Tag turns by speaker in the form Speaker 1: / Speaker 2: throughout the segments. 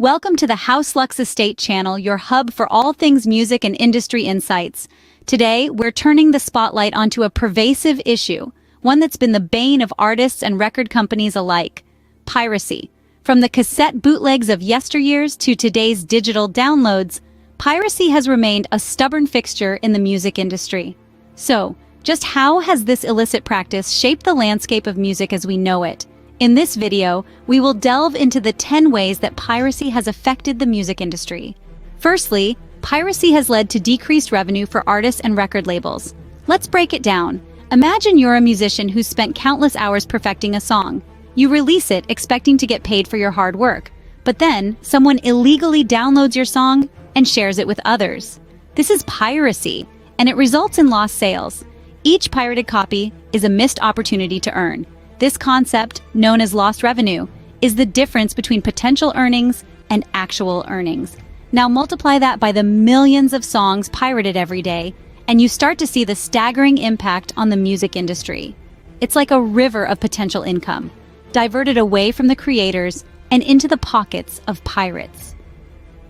Speaker 1: Welcome to the 𝗺𝗪𝗏 𝗧𝗏 channel, your hub for all things music and industry insights. Today, we're turning the spotlight onto a pervasive issue, one that's been the bane of artists and record companies alike: piracy. From the cassette bootlegs of yesteryears to today's digital downloads, piracy has remained a stubborn fixture in the music industry. So, just how has this illicit practice shaped the landscape of music as we know it? In this video, we will delve into the 10 ways that piracy has affected the music industry. Firstly, piracy has led to decreased revenue for artists and record labels. Let's break it down. Imagine you're a musician who's spent countless hours perfecting a song. You release it expecting to get paid for your hard work, but then someone illegally downloads your song and shares it with others. This is piracy, and it results in lost sales. Each pirated copy is a missed opportunity to earn. This concept, known as lost revenue, is the difference between potential earnings and actual earnings. Now multiply that by the millions of songs pirated every day, and you start to see the staggering impact on the music industry. It's like a river of potential income, diverted away from the creators and into the pockets of pirates.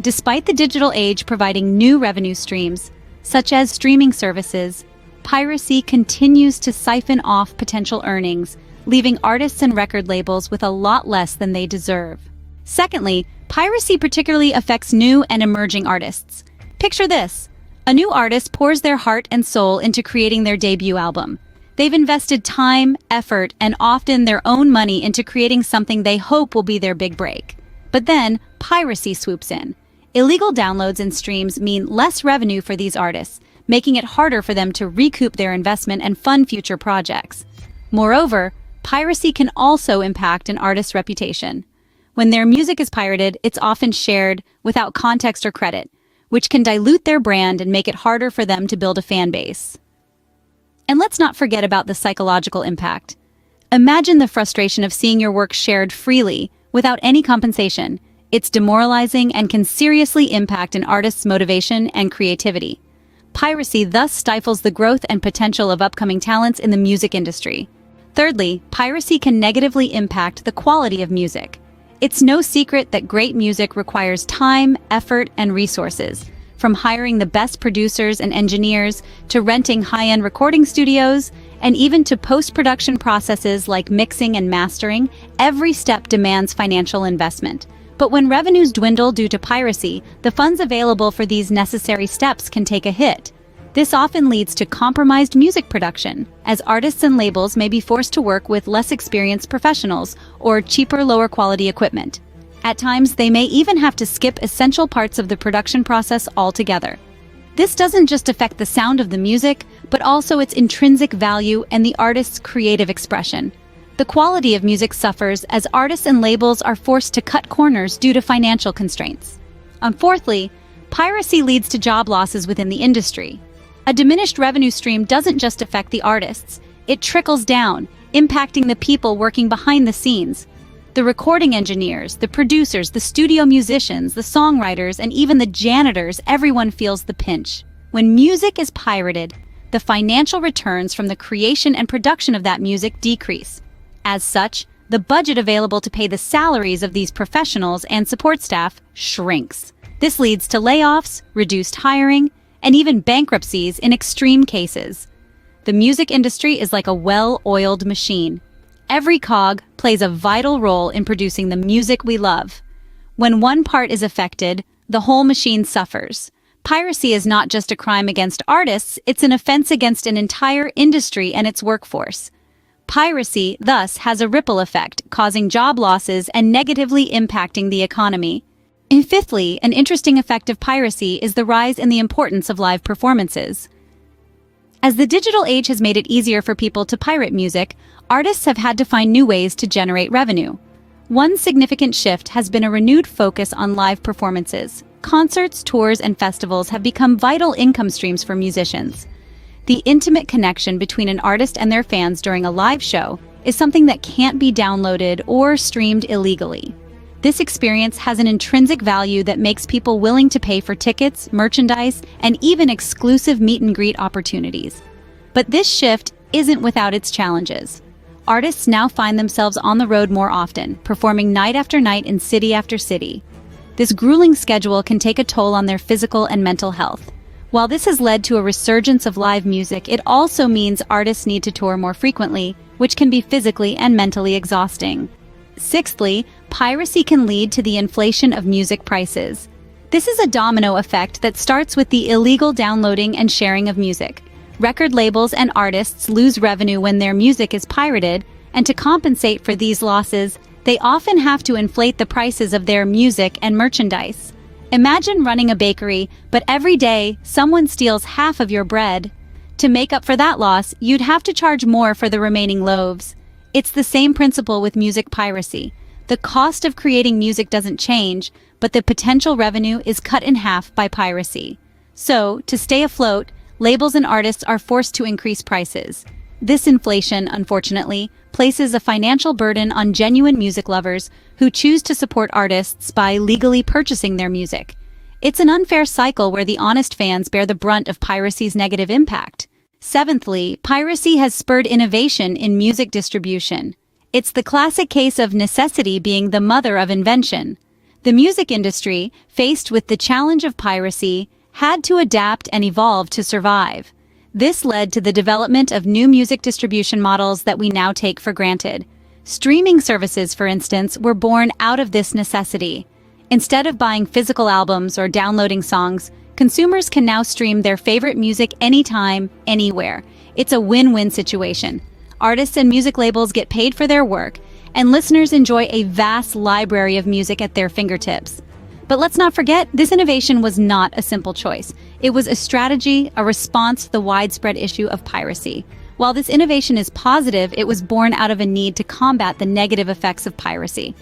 Speaker 1: Despite the digital age providing new revenue streams, such as streaming services, piracy continues to siphon off potential earnings, leaving artists and record labels with a lot less than they deserve. Secondly, piracy particularly affects new and emerging artists. Picture this: a new artist pours their heart and soul into creating their debut album. They've invested time, effort, and often their own money into creating something they hope will be their big break. But then, piracy swoops in. Illegal downloads and streams mean less revenue for these artists, making it harder for them to recoup their investment and fund future projects. Moreover, piracy can also impact an artist's reputation. When their music is pirated, it's often shared without context or credit, which can dilute their brand and make it harder for them to build a fan base. And let's not forget about the psychological impact. Imagine the frustration of seeing your work shared freely without any compensation. It's demoralizing and can seriously impact an artist's motivation and creativity. Piracy thus stifles the growth and potential of upcoming talents in the music industry. Thirdly, piracy can negatively impact the quality of music. It's no secret that great music requires time, effort, and resources. From hiring the best producers and engineers, to renting high-end recording studios, and even to post-production processes like mixing and mastering, every step demands financial investment. But when revenues dwindle due to piracy, the funds available for these necessary steps can take a hit. This often leads to compromised music production, as artists and labels may be forced to work with less experienced professionals or cheaper, lower-quality equipment. At times, they may even have to skip essential parts of the production process altogether. This doesn't just affect the sound of the music, but also its intrinsic value and the artist's creative expression. The quality of music suffers as artists and labels are forced to cut corners due to financial constraints. And fourthly, piracy leads to job losses within the industry. A diminished revenue stream doesn't just affect the artists, it trickles down, impacting the people working behind the scenes. The recording engineers, the producers, the studio musicians, the songwriters, and even the janitors, everyone feels the pinch. When music is pirated, the financial returns from the creation and production of that music decrease. As such, the budget available to pay the salaries of these professionals and support staff shrinks. This leads to layoffs, reduced hiring, and even bankruptcies in extreme cases. The music industry is like a well-oiled machine. Every cog plays a vital role in producing the music we love. When one part is affected, the whole machine suffers. Piracy is not just a crime against artists, it's an offense against an entire industry and its workforce. Piracy, thus, has a ripple effect, causing job losses and negatively impacting the economy. And fifthly, an interesting effect of piracy is the rise in the importance of live performances. As the digital age has made it easier for people to pirate music, artists have had to find new ways to generate revenue. One significant shift has been a renewed focus on live performances. Concerts, tours, and festivals have become vital income streams for musicians. The intimate connection between an artist and their fans during a live show is something that can't be downloaded or streamed illegally. This experience has an intrinsic value that makes people willing to pay for tickets, merchandise, and even exclusive meet-and-greet opportunities. But this shift isn't without its challenges. Artists now find themselves on the road more often, performing night after night in city after city. This grueling schedule can take a toll on their physical and mental health. While this has led to a resurgence of live music, it also means artists need to tour more frequently, which can be physically and mentally exhausting. Sixthly, piracy can lead to the inflation of music prices. This is a domino effect that starts with the illegal downloading and sharing of music. Record labels and artists lose revenue when their music is pirated, and to compensate for these losses, they often have to inflate the prices of their music and merchandise. Imagine running a bakery, but every day someone steals half of your bread. To make up for that loss, you'd have to charge more for the remaining loaves. It's the same principle with music piracy. The cost of creating music doesn't change, but the potential revenue is cut in half by piracy. So, to stay afloat, labels and artists are forced to increase prices. This inflation, unfortunately, places a financial burden on genuine music lovers who choose to support artists by legally purchasing their music. It's an unfair cycle where the honest fans bear the brunt of piracy's negative impact. Seventhly, piracy has spurred innovation in music distribution. It's the classic case of necessity being the mother of invention. The music industry, faced with the challenge of piracy, had to adapt and evolve to survive. This led to the development of new music distribution models that we now take for granted. Streaming services, for instance, were born out of this necessity. Instead of buying physical albums or downloading songs, consumers can now stream their favorite music anytime, anywhere. It's a win-win situation. Artists and music labels get paid for their work, and listeners enjoy a vast library of music at their fingertips. But let's not forget, this innovation was not a simple choice. It was a strategy, a response to the widespread issue of piracy. While this innovation is positive, it was born out of a need to combat the negative effects of piracy.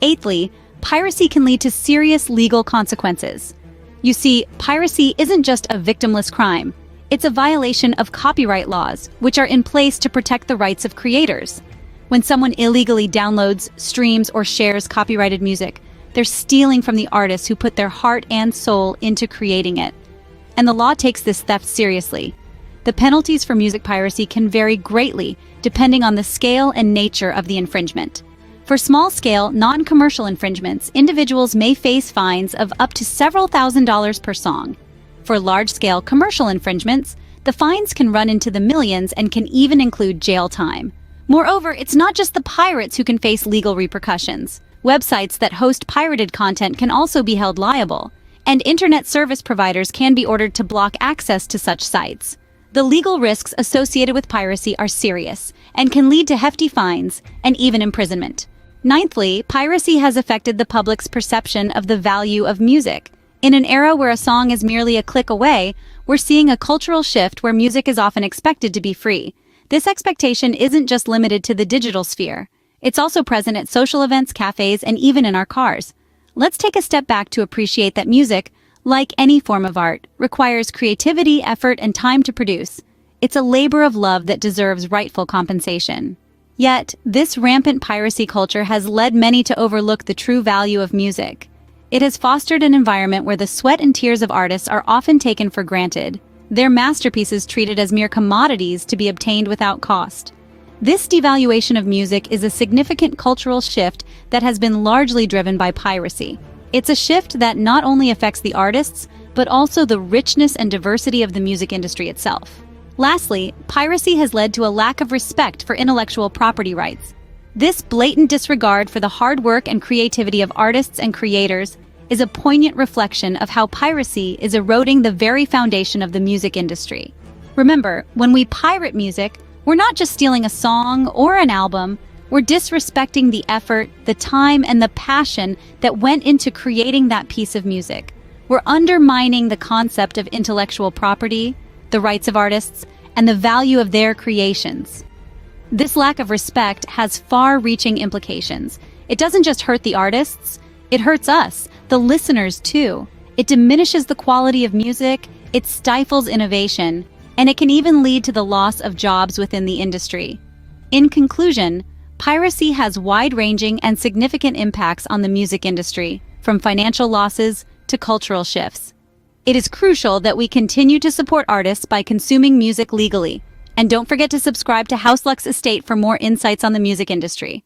Speaker 1: Eighthly, piracy can lead to serious legal consequences. You see, piracy isn't just a victimless crime. It's a violation of copyright laws, which are in place to protect the rights of creators. When someone illegally downloads, streams, or shares copyrighted music, they're stealing from the artists who put their heart and soul into creating it. And the law takes this theft seriously. The penalties for music piracy can vary greatly depending on the scale and nature of the infringement. For small-scale, non-commercial infringements, individuals may face fines of up to several $1,000s per song. For large-scale commercial infringements, the fines can run into the millions and can even include jail time. Moreover, it's not just the pirates who can face legal repercussions. Websites that host pirated content can also be held liable, and internet service providers can be ordered to block access to such sites. The legal risks associated with piracy are serious and can lead to hefty fines and even imprisonment. Ninthly, piracy has affected the public's perception of the value of music. In an era where a song is merely a click away, we're seeing a cultural shift where music is often expected to be free. This expectation isn't just limited to the digital sphere. It's also present at social events, cafes, and even in our cars. Let's take a step back to appreciate that music, like any form of art, requires creativity, effort, and time to produce. It's a labor of love that deserves rightful compensation. Yet, this rampant piracy culture has led many to overlook the true value of music. It has fostered an environment where the sweat and tears of artists are often taken for granted, their masterpieces treated as mere commodities to be obtained without cost. This devaluation of music is a significant cultural shift that has been largely driven by piracy. It's a shift that not only affects the artists, but also the richness and diversity of the music industry itself. Lastly, piracy has led to a lack of respect for intellectual property rights. This blatant disregard for the hard work and creativity of artists and creators is a poignant reflection of how piracy is eroding the very foundation of the music industry. Remember, when we pirate music, we're not just stealing a song or an album, we're disrespecting the effort, the time, and the passion that went into creating that piece of music. We're undermining the concept of intellectual property, the rights of artists, and the value of their creations. This lack of respect has far-reaching implications. It doesn't just hurt the artists, it hurts us, the listeners too. It diminishes the quality of music, it stifles innovation, and it can even lead to the loss of jobs within the industry. In conclusion, piracy has wide-ranging and significant impacts on the music industry, from financial losses to cultural shifts. It is crucial that we continue to support artists by consuming music legally. And don't forget to subscribe to 𝗺cie his'𝗁 for more insights on the music industry.